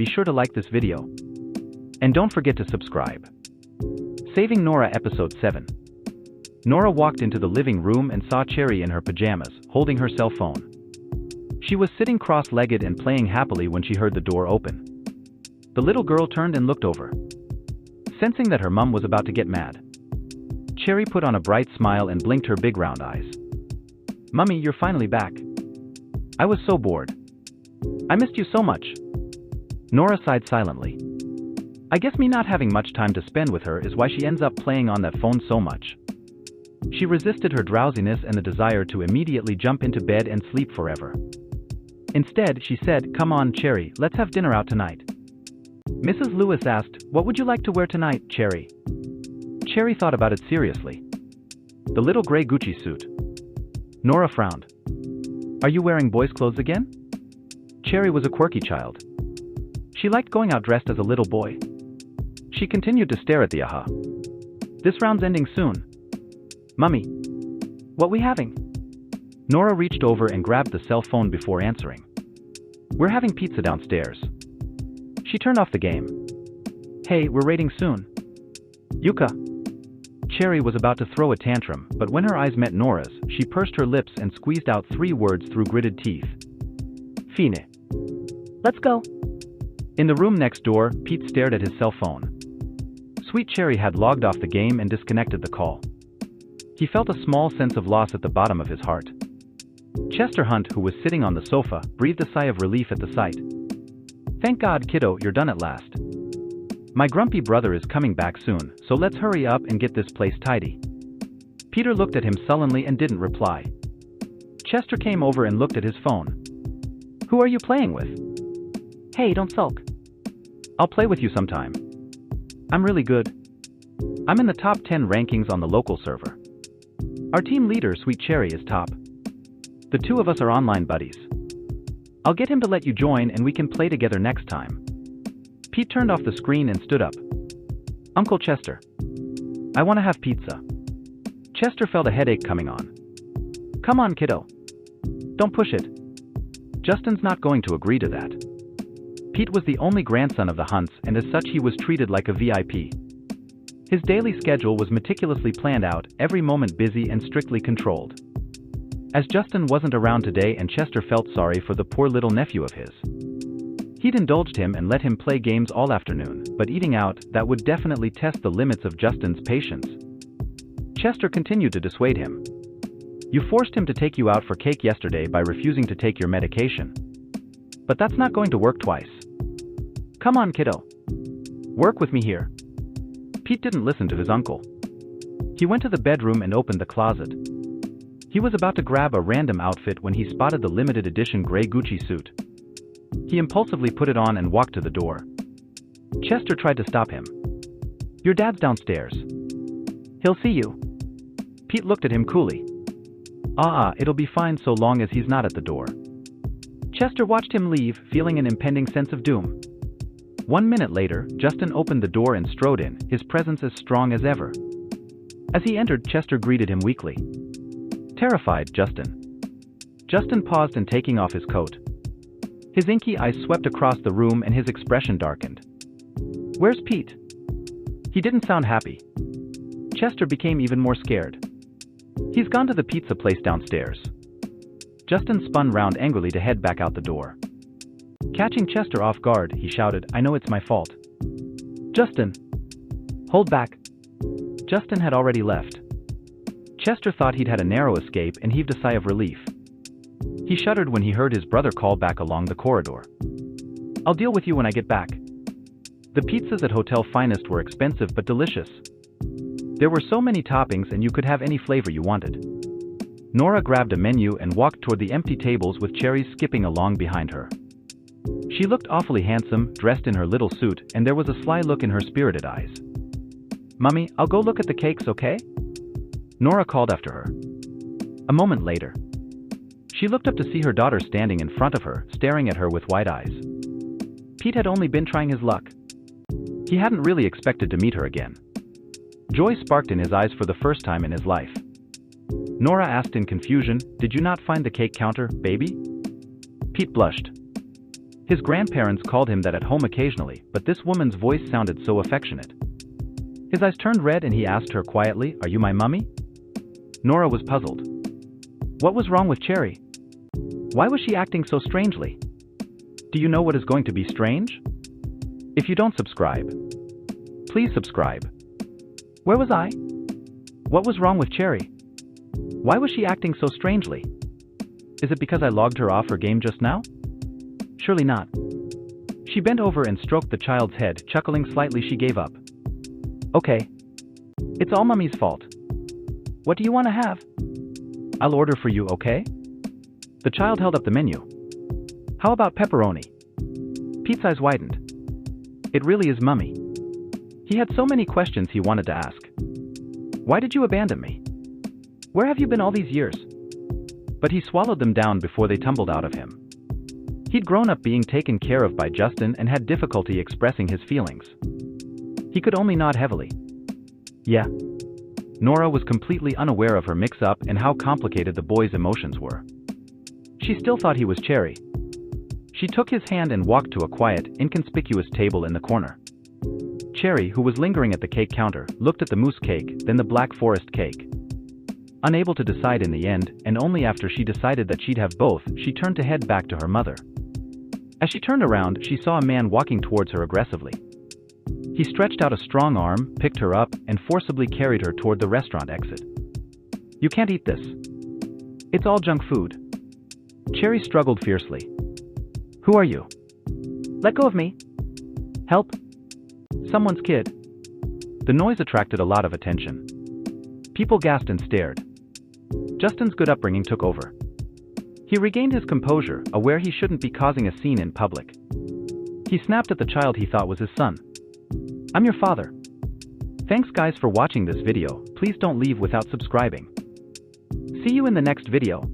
be sure to like this video. And don't forget to subscribe. Saving Nora Episode 7. Nora walked into the living room and saw Cherry in her pajamas, holding her cell phone. She was sitting cross-legged and playing happily when she heard the door open. The little girl turned and looked over. Sensing that her mum was about to get mad, Cherry put on a bright smile and blinked her big round eyes. "Mummy, you're finally back. I was so bored. I missed you so much." Nora sighed silently. I guess me not having much time to spend with her is why she ends up playing on that phone so much. She resisted her drowsiness and the desire to immediately jump into bed and sleep forever. Instead, she said, "Come on, Cherry, let's have dinner out tonight." Mrs. Lewis asked, "What would you like to wear tonight, Cherry?" Cherry thought about it seriously. "The little gray Gucci suit." Nora frowned. "Are you wearing boys' clothes again?" Cherry was a quirky child. She liked going out dressed as a little boy. She continued to stare at the aha. "This round's ending soon. Mummy, what we having?" Nora reached over and grabbed the cell phone before answering. "We're having pizza downstairs." She turned off the game. "Hey, we're raiding soon." "Yuka." Cherry was about to throw a tantrum, but when her eyes met Nora's, she pursed her lips and squeezed out 3 words through gritted teeth. "Fine." "Let's go." In the room next door, Pete stared at his cell phone. Sweet Cherry had logged off the game and disconnected the call. He felt a small sense of loss at the bottom of his heart. Chester Hunt, who was sitting on the sofa, breathed a sigh of relief at the sight. "Thank God, kiddo, you're done at last. My grumpy brother is coming back soon, so let's hurry up and get this place tidy." Peter looked at him sullenly and didn't reply. Chester came over and looked at his phone. "Who are you playing with?" "Hey, don't sulk. I'll play with you sometime. I'm really good. I'm in the top 10 rankings on the local server. Our team leader, Sweet Cherry, is top. The 2 of us are online buddies. I'll get him to let you join and we can play together next time." Pete turned off the screen and stood up. "Uncle Chester, I want to have pizza." Chester felt a headache coming on. "Come on, kiddo. Don't push it. Justin's not going to agree to that." Pete was the only grandson of the Hunts, and as such he was treated like a VIP. His daily schedule was meticulously planned out, every moment busy and strictly controlled. As Justin wasn't around today and Chester felt sorry for the poor little nephew of his. He'd indulged him and let him play games all afternoon, but eating out, that would definitely test the limits of Justin's patience. Chester continued to dissuade him. "You forced him to take you out for cake yesterday by refusing to take your medication. But that's not going to work twice. Come on, kiddo. Work with me here." Pete didn't listen to his uncle. He went to the bedroom and opened the closet. He was about to grab a random outfit when he spotted the limited edition gray Gucci suit. He impulsively put it on and walked to the door. Chester tried to stop him. "Your dad's downstairs. He'll see you." Pete looked at him coolly. It'll be fine so long as he's not at the door." Chester watched him leave, feeling an impending sense of doom. 1 minute later, Justin opened the door and strode in, his presence as strong as ever. As he entered, Chester greeted him weakly. "Terrified, Justin." Justin paused in taking off his coat. His inky eyes swept across the room and his expression darkened. "Where's Pete?" He didn't sound happy. Chester became even more scared. "He's gone to the pizza place downstairs." Justin spun round angrily to head back out the door. Catching Chester off guard, he shouted, "I know it's my fault." "Justin! Hold back." Justin had already left. Chester thought he'd had a narrow escape and heaved a sigh of relief. He shuddered when he heard his brother call back along the corridor. "I'll deal with you when I get back." The pizzas at Hotel Finest were expensive but delicious. There were so many toppings and you could have any flavor you wanted. Nora grabbed a menu and walked toward the empty tables with Cherry skipping along behind her. She looked awfully handsome, dressed in her little suit, and there was a sly look in her spirited eyes. "Mummy, I'll go look at the cakes, okay?" Nora called after her. A moment later, she looked up to see her daughter standing in front of her, staring at her with wide eyes. Pete had only been trying his luck. He hadn't really expected to meet her again. Joy sparked in his eyes for the first time in his life. Nora asked in confusion, "Did you not find the cake counter, baby?" Pete blushed. His grandparents called him that at home occasionally, but this woman's voice sounded so affectionate. His eyes turned red and he asked her quietly, "Are you my mummy?" Nora was puzzled. What was wrong with Cherry? Why was she acting so strangely? Do you know what is going to be strange? If you don't subscribe, please subscribe. Where was I? What was wrong with Cherry? Why was she acting so strangely? Is it because I logged her off her game just now? Surely not. She bent over and stroked the child's head, chuckling slightly. She gave up. Okay. It's all Mummy's fault. What do you want to have? I'll order for you, okay? The child held up the menu. How about pepperoni? Pete's eyes widened. It really is Mummy. He had so many questions he wanted to ask. Why did you abandon me? Where have you been all these years? But he swallowed them down before they tumbled out of him. He'd grown up being taken care of by Justin and had difficulty expressing his feelings. He could only nod heavily. Yeah. Nora was completely unaware of her mix-up and how complicated the boy's emotions were. She still thought he was Cherry. She took his hand and walked to a quiet, inconspicuous table in the corner. Cherry, who was lingering at the cake counter, looked at the mousse cake, then the Black Forest cake. Unable to decide in the end, and only after she decided that she'd have both, she turned to head back to her mother. As she turned around, she saw a man walking towards her aggressively. He stretched out a strong arm, picked her up, and forcibly carried her toward the restaurant exit. You can't eat this. It's all junk food. Cherry struggled fiercely. Who are you? Let go of me. Help. Someone's kid. The noise attracted a lot of attention. People gasped and stared. Justin's good upbringing took over. He regained his composure, aware he shouldn't be causing a scene in public. He snapped at the child he thought was his son. I'm your father. Thanks guys for watching this video. Please don't leave without subscribing. See you in the next video.